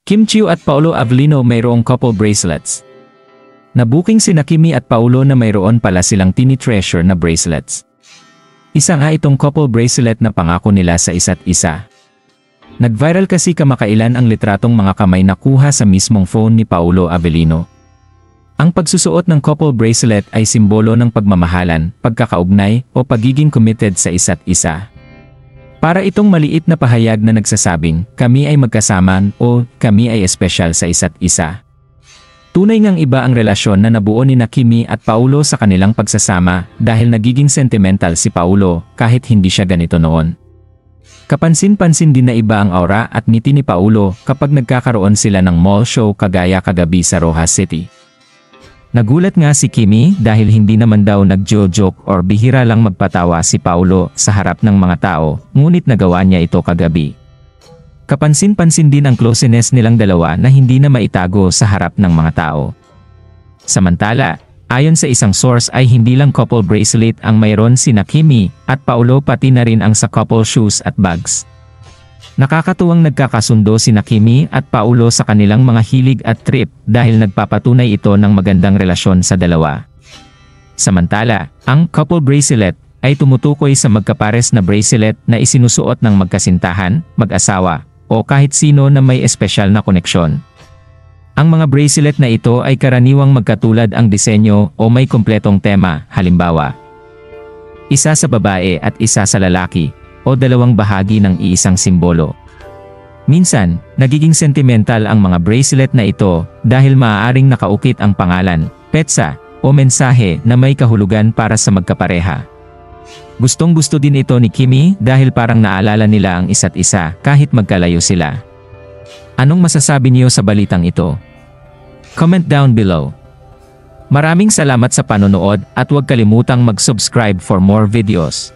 Kim Chiu at Paolo Avellino mayroong couple bracelets. Nabuking sina Kimi at Paolo na mayroon pala silang tini-treasure na bracelets. Isa nga itong couple bracelet na pangako nila sa isa't isa. Nag-viral kasi kamakailan ang litratong mga kamay na kuha sa mismong phone ni Paolo Avellino. Ang pagsusuot ng couple bracelet ay simbolo ng pagmamahalan, pagkakaugnay o pagiging committed sa isa't isa. Para itong maliit na pahayag na nagsasabing, kami ay magkasama o kami ay espesyal sa isa't isa. Tunay ngang iba ang relasyon na nabuo ni Kimi at Paolo sa kanilang pagsasama dahil nagiging sentimental si Paolo kahit hindi siya ganito noon. Kapansin-pansin din na iba ang aura at ngiti ni Paolo kapag nagkakaroon sila ng mall show kagaya kagabi sa Rojas City. Nagulat nga si Kimi dahil hindi naman daw nag-joke or bihira lang magpatawa si Paolo sa harap ng mga tao, ngunit nagawa niya ito kagabi. Kapansin-pansin din ang closeness nilang dalawa na hindi na maitago sa harap ng mga tao. Samantala, ayon sa isang source ay hindi lang couple bracelet ang mayroon sina Kimi at Paolo pati na rin ang sa couple shoes at bags. Nakakatuwang nagkakasundo sina Kimi at Paolo sa kanilang mga hilig at trip dahil nagpapatunay ito ng magandang relasyon sa dalawa. Samantala, ang couple bracelet ay tumutukoy sa magkapares na bracelet na isinusuot ng magkasintahan, mag-asawa, o kahit sino na may espesyal na koneksyon. Ang mga bracelet na ito ay karaniwang magkatulad ang disenyo o may kumpletong tema, halimbawa, isa sa babae at isa sa lalaki, o dalawang bahagi ng iisang simbolo. Minsan, nagiging sentimental ang mga bracelet na ito dahil maaaring nakaukit ang pangalan, petsa, o mensahe na may kahulugan para sa magkapareha. Gustong-gusto din ito ni Kimi dahil parang naalala nila ang isa't isa kahit magkalayo sila. Anong masasabi niyo sa balitang ito? Comment down below. Maraming salamat sa panonood at huwag kalimutang mag-subscribe for more videos.